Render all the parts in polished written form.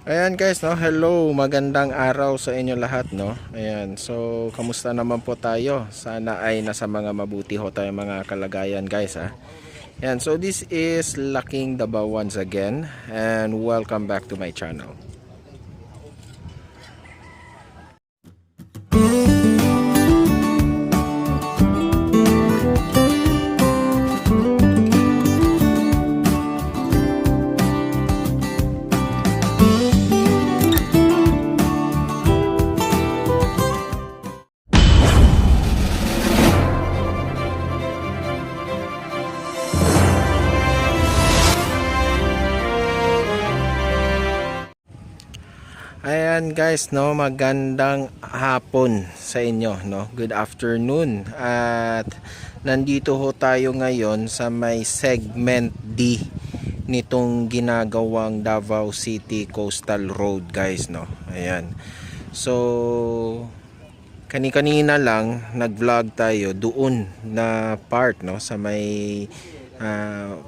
Ayan guys, no? Hello, magandang araw sa inyo lahat, no? Ayan, so kamusta naman po tayo? Sana ay nasa mga mabuti ho tayo mga kalagayan guys, ha? Ayan, so this is Laking Davao once again and welcome back to my channel. Ayan guys, no, magandang hapon sa inyo, no. Good afternoon. At nandito ho tayo ngayon sa may segment D nitong ginagawang Davao City Coastal Road, guys, no. Ayan. So kani-kanina lang nag-vlog tayo doon na part, no, sa may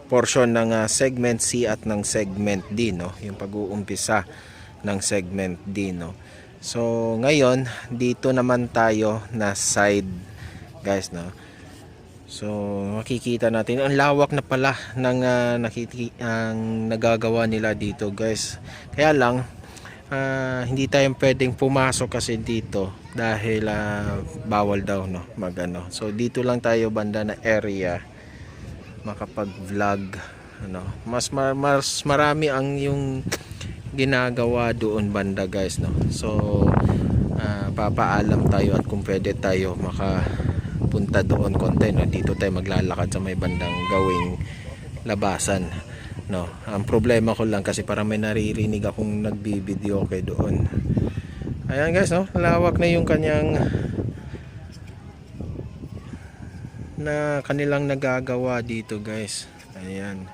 portion ng segment C at ng segment D, no, yung pag-uumpisa ng segment D, no. So ngayon dito naman tayo na side, guys, no. So makikita natin ang lawak na pala ng ang nagagawa nila dito, guys. Kaya lang hindi tayo pwedeng pumasok kasi dito dahil bawal daw, no, magano. So dito lang tayo banda na area makapag-vlog, ano. Mas marami ang yung ginagawa doon banda, guys, no. So papaalam tayo at kung pwede tayo makapunta doon konti, no. Dito tayo maglalakad sa may bandang gawing labasan, no. Ang problema ko lang kasi parang may naririnig akong nagbibideo kay doon. Ayan guys, no, lawak na yung kanyang kanilang nagagawa dito, guys. Ayan.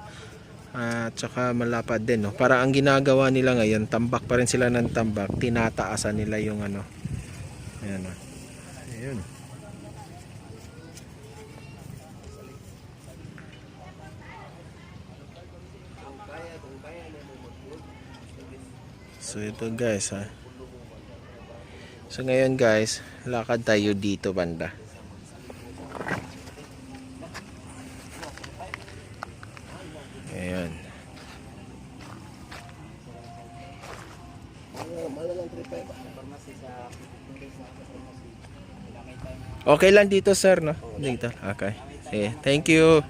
At saka malapad din, no. Para ang ginagawa nila ngayon, tambak pa rin sila ng tambak, tinataasan nila yung ano. Ayan, no. Ayun. So ito guys, ha. So ngayon guys, lakad tayo dito banda. Ayan. Okay lang dito, sir, no? Dito. Okay. Thank you.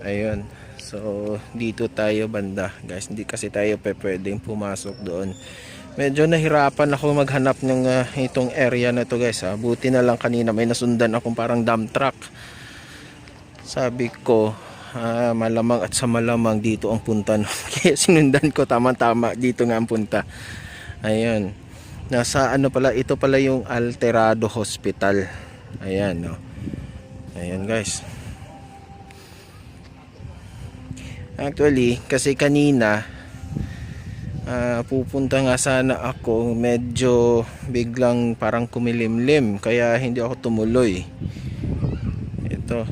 Ayun. So dito tayo banda, guys. Hindi kasi tayo pwedeng pumasok doon. Medyo nahirapan ako maghanap ng itong area na to, guys, ha. Buti na lang kanina may nasundan akong parang dump truck. Sabi ko malamang at sa malamang dito ang punta, no? Kaya sinundan ko, tama-tama dito nga ang punta. Ayun, nasa ano pala, ito pala yung Alterado Hospital. Ayan, no. Ayan guys, actually kasi kanina pupunta nga sana ako, medyo biglang parang kumilimlim kaya hindi ako tumuloy. Ito.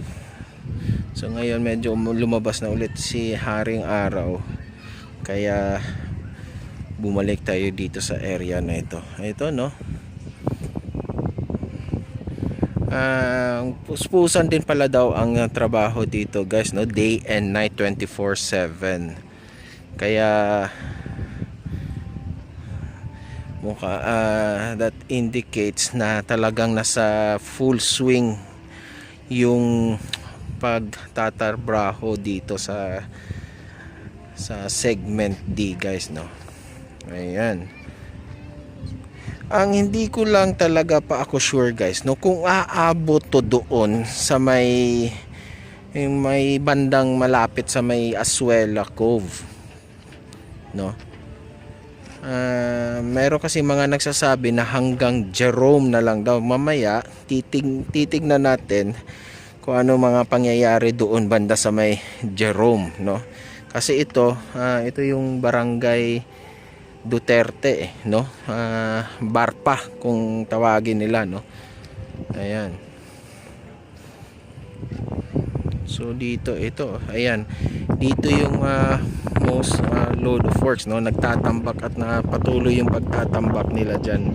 So ngayon medyo lumabas na ulit si Haring Araw. Kaya bumalik tayo dito sa area na ito. Ito, no. Puspusan din pala daw ang trabaho dito, guys, no. Day and night, 24/7. Kaya that indicates na talagang nasa full swing yung pagtatrabaho dito sa segment D, guys, no. Ayan. Ang hindi ko lang talaga pa ako sure, guys, no, kung aabot to doon sa may bandang malapit sa may Azuela Cove, no. Meron kasi mga nagsasabi na hanggang Jerome na lang daw. Mamaya titignan natin kung ano mga pangyayari doon banda sa may Jerome, no. Kasi ito yung barangay Duterte, no. Barpa kung tawagin nila, no. Ayan. So dito ito, ayan. Dito yung almost load of works, no? Nagtatambak at patuloy yung pagtatambak nila dyan.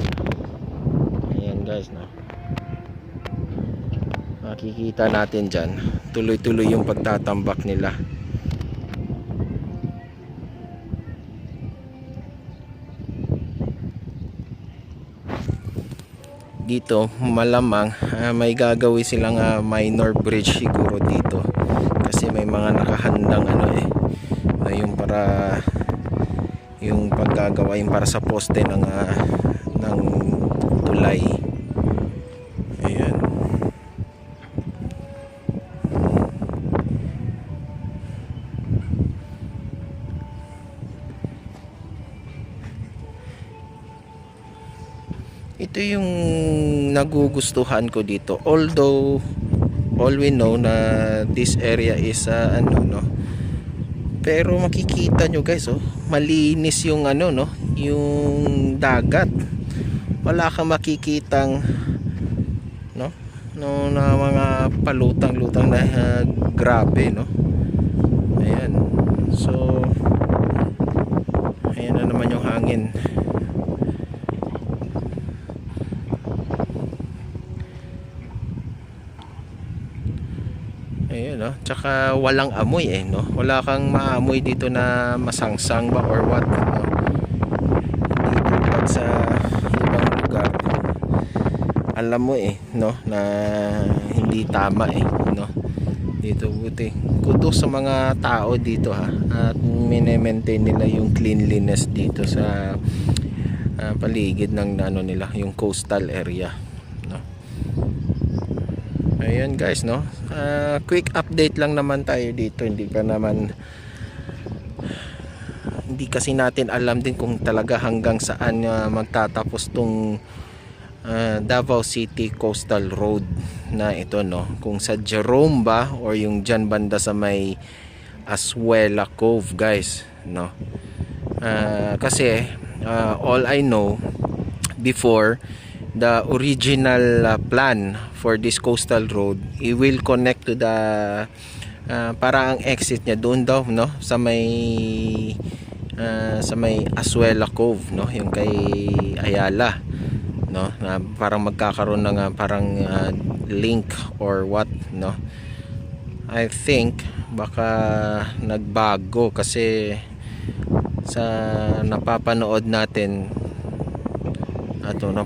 Ayan guys, no? Makikita natin dyan, tuloy-tuloy yung pagtatambak nila. Dito malamang may gagawin silang minor bridge siguro dito, kasi may mga nakahandang yung para yung paggagawa yung para sa poste ng tulay. Ayan. Ito yung nagugustuhan ko dito, although all we know na this area is pero makikita nyo guys, malinis yung yung dagat. Wala kang makikitang na mga palutang-lutang na grabe, no. Ayan. So ayan na naman yung hangin. Ayun, no? Tsaka walang amoy no? Wala kang maamoy dito na masangsang ba or what, no? Dito pag sa ibang lugar, alam mo no? Na hindi tama no? Dito buti. Kudos sa mga tao dito at mine-maintain nila yung cleanliness dito sa paligid ng nila, yung coastal area. Ayan guys, no. Quick update lang naman tayo dito. Hindi kasi natin alam din kung talaga hanggang saan magtatapos tong Davao City Coastal Road na ito, no. Kung sa Jerome ba or yung dyan banda sa may Aswela Cove, guys, no. Kasi all I know before, the original plan for this coastal road, it will connect to the para ang exit niya doon daw, no, sa may Aswela Cove, no, yung kay Ayala, no, na parang magkakaroon ng parang link or what, no. I think baka nagbago kasi sa napapanood natin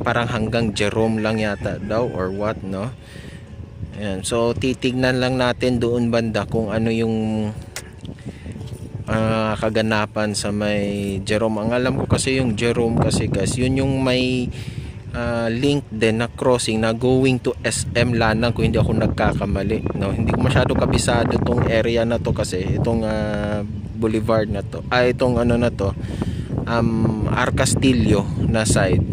parang hanggang Jerome lang yata daw or what, no. Ayan, so titignan lang natin doon banda kung ano yung kaganapan sa may Jerome. Ang alam ko kasi yung Jerome kasi guys, yun yung may link din na crossing na going to SM Lanang, kung hindi ako nagkakamali, no. Hindi ko masyado kabisado tong area na to kasi itong boulevard na to, itong na to, Arcastillo na side,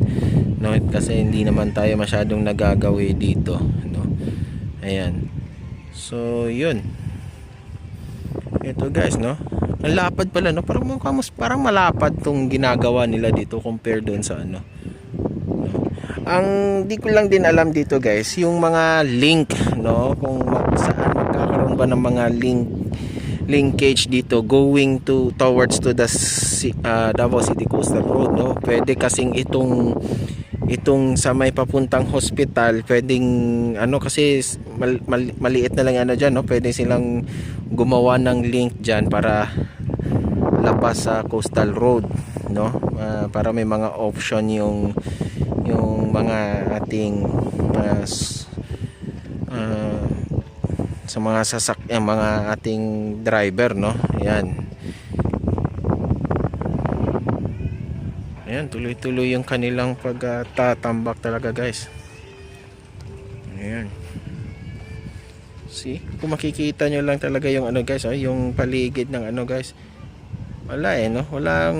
no, kasi hindi naman tayo masyadong nagagawi dito, no. Ayan, so yun, ito guys, no, ang lapad pala, no, parang malapad tong ginagawa nila dito compare doon sa no. Ang di ko lang din alam dito guys, yung mga link, no, kung saan magkakaroon ba ng mga linkage dito going towards to the Davao City Coastal Road, no. Pwede kasing itong sa may papuntang hospital, pwedeng kasi maliit na lang dyan, no. Pwede silang gumawa ng link dyan para labas sa coastal road, no. Para may mga option yung mga ating sa mga sasakyan, mga ating driver, no. Ayan, tuloy-tuloy yung kanilang pagtatambak talaga guys. Ayan, see, kung makikita nyo lang talaga yung guys, yung paligid ng guys, wala no, walang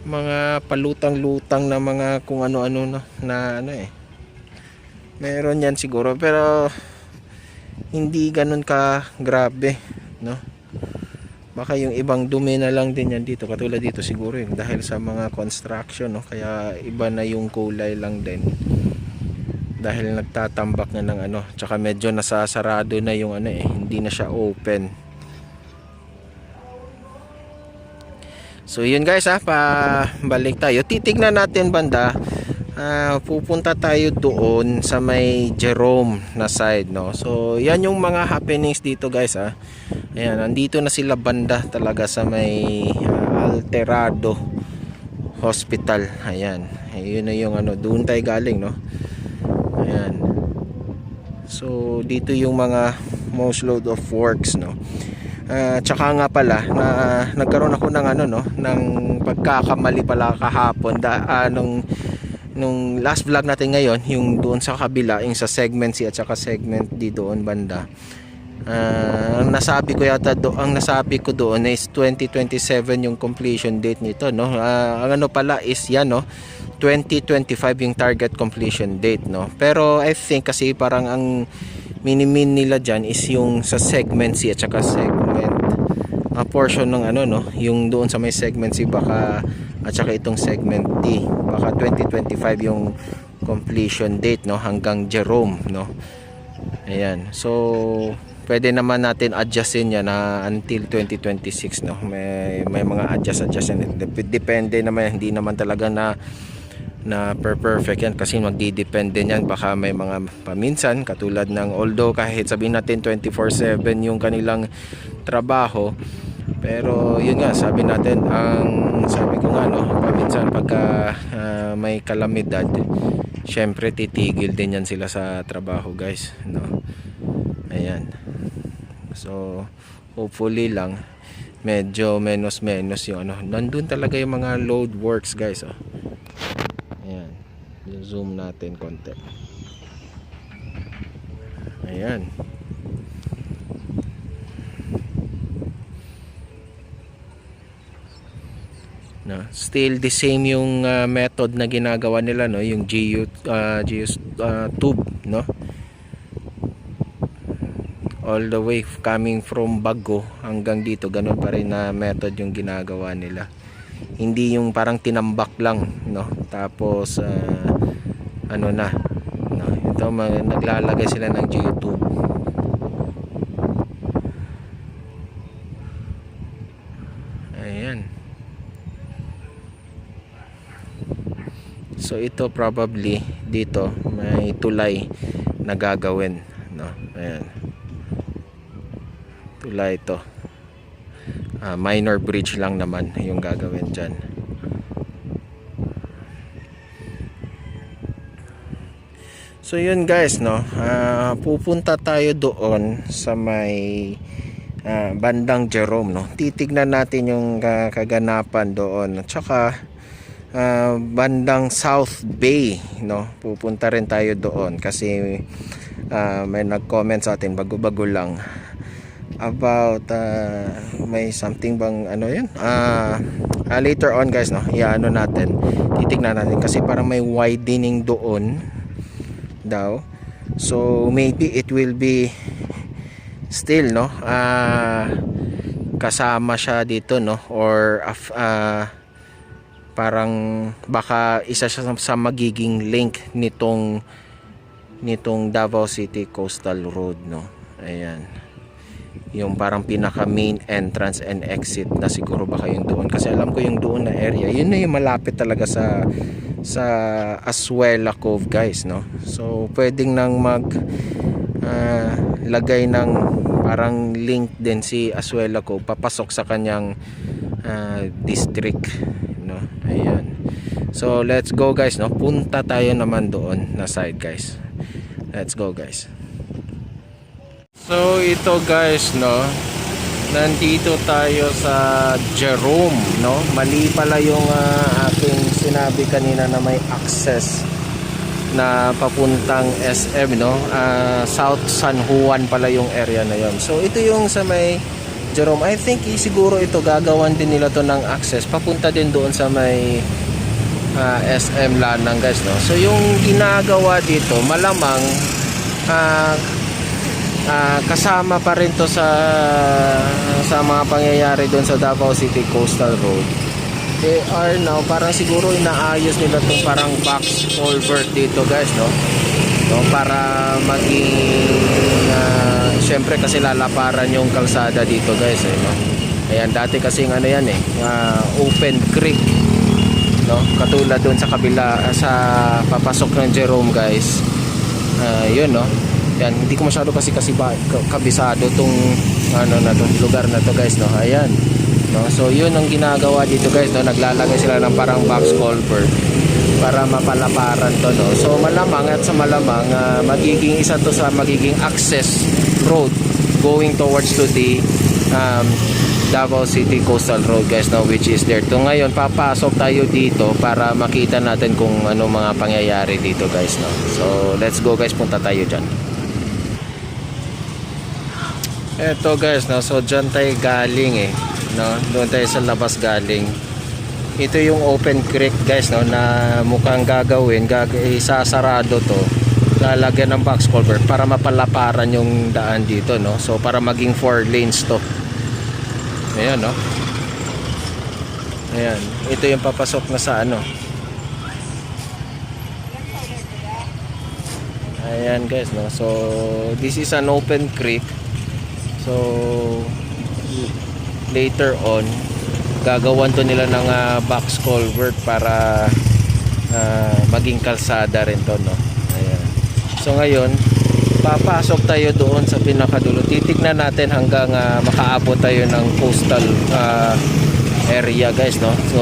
mga palutang-lutang na mga kung ano-ano na meron yan siguro, pero hindi ganun ka grabe, no. Baka yung ibang dumi na lang din yan dito, katulad dito siguro dahil sa mga construction, no, kaya iba na yung kulay lang din dahil nagtatambak na ng tsaka medyo nasasarado na yung hindi na siya open. So yun guys, balik tayo. Titignan natin banda. Pupunta tayo doon sa may Jerome na side, no. So yan yung mga happenings dito guys, Ayan, nandito na sila banda talaga sa may Alterado Hospital. Ayan, yun na yung doon tayo galing, no. Ayan. So dito yung mga most load of works, no. Tsaka nga pala na nagkaroon ako ng ng pagkakamali pala kahapon nung last vlog natin ngayon, yung doon sa kabila, yung sa segment C at saka segment D doon banda. Ang nasabi ko doon is 2027 yung completion date nito, no. Ang pala is yan, no, 2025 yung target completion date, no. Pero I think kasi parang ang minimin nila dyan is yung sa segment C at saka segment portion ng no, yung doon sa may segment C baka at saka itong segment D baka 2025 yung completion date, no, hanggang Jerome, no. Ayan, so pwede naman natin adjustin yan na until 2026, no. May mga adjust yan, depende naman, hindi naman talaga na perfect yan kasi magdidepende yan, baka may mga paminsan katulad ng, although kahit sabihin natin 24/7 yung kanilang trabaho, pero yun nga, sabi ko nga, no, paminsan pagka may kalamidad, syempre titigil din yan sila sa trabaho guys, no. Ayan, so hopefully lang medyo menos yung nandun talaga yung mga load works guys, Ayan, zoom natin konti. Ayan, no, still the same yung method na ginagawa nila, no, yung GU tube, no, all the way coming from Bago hanggang dito, ganun pa rin na method yung ginagawa nila, hindi yung parang tinambak lang, no, tapos no, ito naglalagay sila ng GU tube. Ayan, so ito probably dito may tulay na gagawin, no. Ayan, tulay ito, minor bridge lang naman yung gagawin dyan. So yun guys, no, pupunta tayo doon sa may bandang Jerome, no. Titignan natin yung kaganapan doon, at saka bandang South Bay, no, pupunta rin tayo doon kasi may nag-comment sa atin bago-bago lang about may something bang yun, later on guys, no, natin, titignan natin kasi parang may widening doon daw, so maybe it will be still, no, kasama siya dito, no, or parang baka isa siya sa magiging link nitong Davao City Coastal Road, no. Ayan, yung parang pinaka main entrance and exit na siguro baka yung doon, kasi alam ko yung doon na area, yun na yung malapit talaga sa Azuela Cove guys, no. So pwedeng nang lagay ng parang link din si Azuela Cove papasok sa kanyang district, no. Ayan, so let's go guys, no, punta tayo naman doon na side guys, let's go guys. So ito guys, no, nandito tayo sa Jerome, no. Mali pala yung aking sinabi kanina na may access na papuntang SM, no. South San Juan pala yung area na yon. So ito yung sa may Jerome. I think siguro ito gagawan din nila to ng access papunta din doon sa may SM Lanang guys, no. So yung ginagawa dito malamang kasama pa rin to sa mga pangyayari doon sa Davao City Coastal Road. They are now parang siguro inaayos nila tong parang box culvert dito guys, no, para maging syempre kasi lalaparan yung kalsada dito guys, no. Ayan, dati kasing ano yan open creek, no? Katulad doon sa kabila, sa papasok ng Jerome, guys. Yun, no? Yan, hindi ko masyado kasi kabisado tong ano na to, lugar na to, guys, no? Ayan, no? So yun ang ginagawa dito, guys, no? Naglalagay sila ng parang box culvert para mapalaparan to, no? So malamang at sa malamang magiging isa to sa magiging access road going towards to the Davao City Coastal Road, guys, no? Which is there to. Ngayon papasok tayo dito para makita natin kung ano mga pangyayari dito, guys, no? So let's go, guys, punta tayo dyan. Eto, guys, no? So dyan tayo galing no? Doon tayo sa labas galing. Ito yung open creek, guys, no? Na mukhang gagawin isasarado to, lalagyan ng box culvert para mapalaparan yung daan dito, no? So para maging 4 lanes to. Ayan, no? Ayan, ito yung papasok na sa ano. Ayan, guys, no? So this is an open creek. So later on gagawan to nila ng box culvert para maging kalsada rin to, no? Ayan. So ngayon papasok tayo doon sa pinakadulo. Titignan natin hanggang makaabot tayo ng coastal area, guys, no? So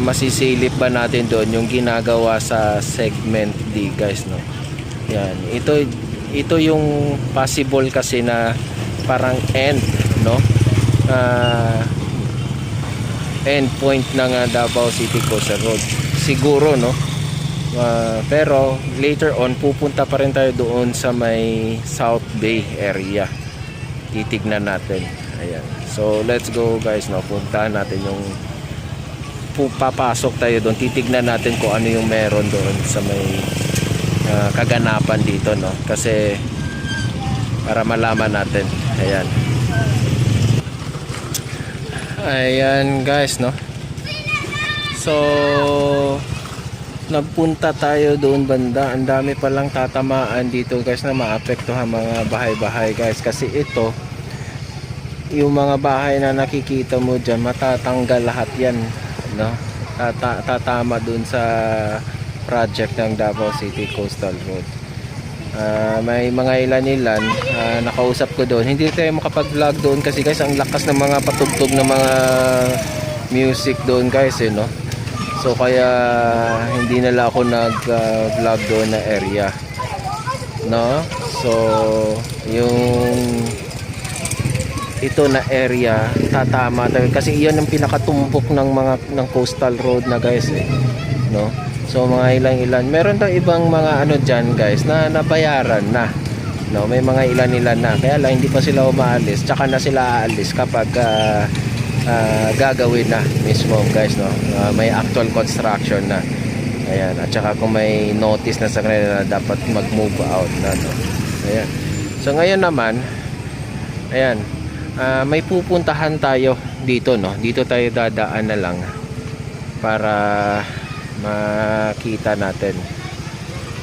masisilip ba natin doon yung ginagawa sa segment D, guys, no? Yan, ito yung possible kasi na parang end, no? End point ng Davao City Coastal Road siguro, no? Pero later on pupunta pa rin tayo doon sa may South Bay area. Titignan natin. Ayan. So let's go, guys, no? Puntahan natin yung papasok tayo doon. Titignan natin kung ano yung meron doon sa may kaganapan dito, no? Kasi para malaman natin. Ayan. Ayan, guys, no? So nagpunta tayo doon banda. Ang dami palang tatamaan dito, guys, na maapektuhan mga bahay-bahay, guys, kasi ito yung mga bahay na nakikita mo dyan, matatanggal lahat yan, no? Tatama doon sa project ng Davao City Coastal Road. May mga ilan nakausap ko doon. Hindi tayo makapag-vlog doon kasi, guys, ang lakas ng mga patugtog ng mga music doon, guys, no? So kaya hindi nala ako nag-vlog doon na area, no? So yung ito na area tatama tayo kasi iyon ang pinakatumpok ng coastal road na, guys, no? So mga ilan meron daw ibang mga ano diyan, guys, na nabayaran na, no? May mga ilan na, kaya lang hindi pa sila umaalis, tsaka na sila aalis kapag gagawin na mismo, guys, no? May actual construction na. Ayan, at saka kung may notice na sa kanila na dapat mag-move out na, no? Ayan. So ngayon naman, ayan, may pupuntahan tayo dito, no? Dito tayo dadaan na lang para makita natin,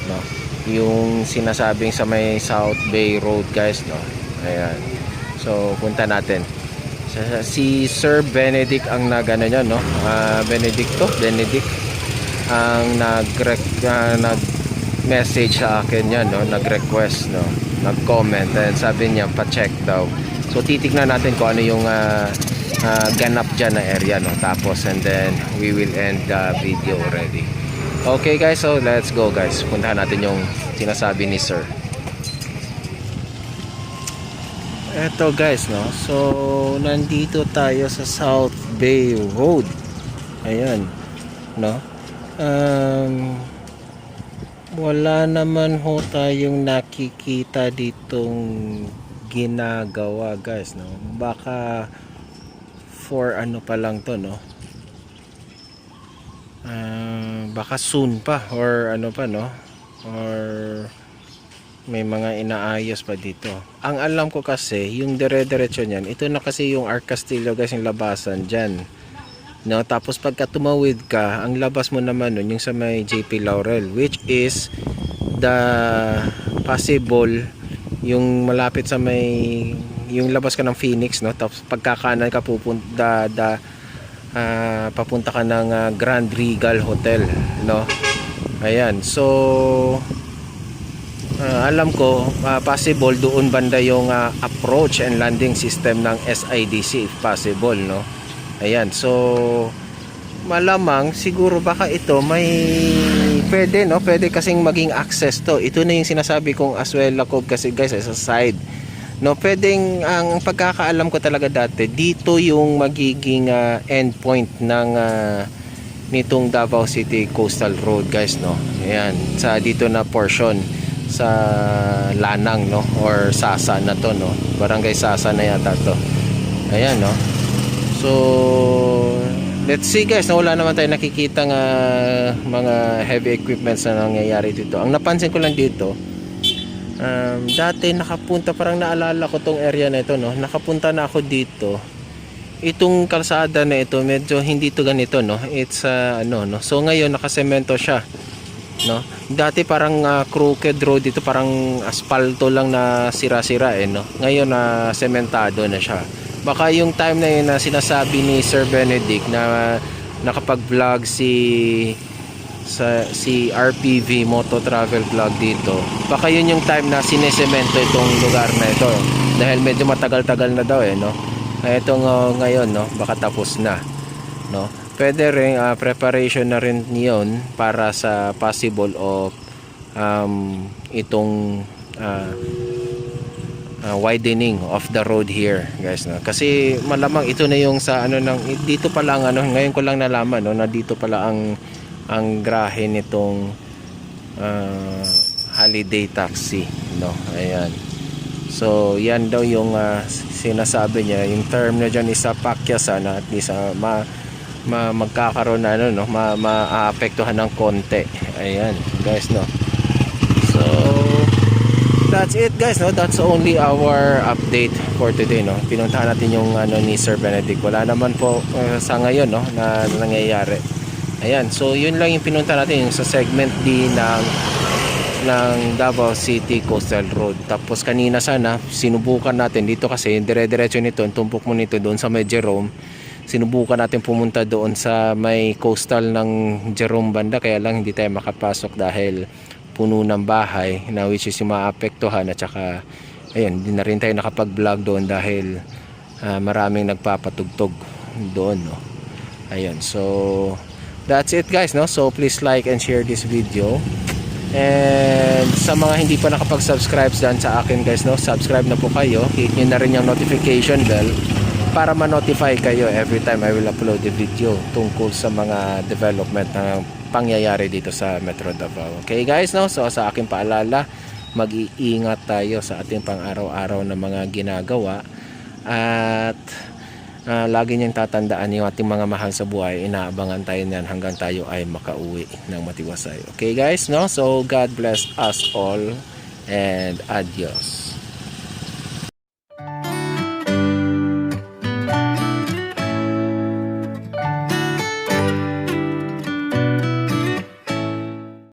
no, yung sinasabing sa may South Bay Road, guys, no? Ayan. So punta natin. Si Sir Benedict ang nagano niya, no? Benedict ang nag-message sa akin yan, no? Nag-request, no? Nag-comment and sabi niya pa-check daw. So titignan natin kung ano yung ganap dyan na area, no? Tapos and then we will end the video already. Okay, guys, so let's go, guys. Puntahan natin yung sinasabi ni Sir. Eto, guys, no? So nandito tayo sa South Bay Road. Ayan, no? Wala naman ho tayong nakikita ditong ginagawa, guys, no? Baka for ano pa lang to, no? Baka soon pa or ano pa, no? Or may mga inaayos pa dito. Ang alam ko kasi yung dire-diretso niyan, ito na kasi yung Arc Castillo, guys, yung labasan dyan, no? Tapos pagka tumawid ka, ang labas mo naman nun yung sa may JP Laurel, which is the possible yung malapit sa may yung labas ka ng Phoenix, no, tapos pagkakanan ka papunta ka ng Grand Regal Hotel, no. Ayan, so alam ko possible doon banda yung approach and landing system ng SIDC if possible, no. Ayan, so malamang siguro baka ito may pwede, no, pwede kasing maging access to. Ito na yung sinasabi kong Azuela Cove kasi guys, sa side, no. Pwedeng ang pagkakaalam ko talaga dati dito yung magiging end point ng nitong Davao City Coastal Road, guys, no. Ayan, sa dito na portion sa Lanang, no, or Sasa na to, no. Barangay Sasa na yata to. Ayan, no. So let's see, guys, na wala naman tayo nakikita nga mga heavy equipments na nangyayari dito. Ang napansin ko lang dito, dati nakapunta, parang naalala ko tong area na ito, no. Nakapunta na ako dito. Itong kalsada na ito medyo hindi to ganito, no. It's no. So ngayon nakasemento siya, no. Dati parang crooked road dito, parang asfalto lang na sira-sira, no. Ngayon na sementado na siya. Baka yung time na yun na sinasabi ni Sir Benedict na nakapag-vlog si RPV Moto Travel Vlog dito, baka yun yung time na sinesemento itong lugar na ito, dahil medyo matagal-tagal na daw, no. Itong ngayon, no, baka tapos na, no. Pwede rin preparation na rin yun para sa possible of itong widening of the road here, guys, no. Kasi malamang ito na yung sa dito pa lang, ngayon ko lang nalaman, no, na dito pala ang grahe nitong holiday taxi, no. Ayan, so yan daw yung sinasabi niya, yung term na dyan is pakyasan, at least magkakaroon na maapektuhan ng konti. Ayan, guys, no. So that's it, guys, no. That's only our update for today, no. Pinuntahan natin yung ni Sir Benedict. Wala naman po sa ngayon, no, na nangyayari. Ayan, so yun lang yung pinunta natin, yung sa segment D ng Davao City Coastal Road. Tapos kanina sana sinubukan natin dito, kasi dire-diretso nito, tumpok mo nito doon sa may Jerome. Sinubukan natin pumunta doon sa may coastal ng Jerome banda, kaya lang hindi tayo makapasok dahil puno ng bahay, na which is yung maapektuhan, at saka ayun, hindi na rin tayo nakapag-vlog doon dahil maraming nagpapatugtog doon, no. Ayun, so that's it, guys, no. So please like and share this video. And sa mga hindi pa nakapag-subscribe dyan sa akin, guys, no, subscribe na po kayo. Hit nyo na rin yung notification bell para ma-notify kayo every time I will upload a video tungkol sa mga development na pangyayari dito sa Metro Davao. Okay, guys, no. So sa aking paalala, mag-iingat tayo sa ating pang-araw-araw na mga ginagawa, at lagi niyang tatandaan yung ating mga mahal sa buhay. Inaabangan tayo niyan hanggang tayo ay makauwi ng matiwasay. Okay, guys, no? So God bless us all and adios.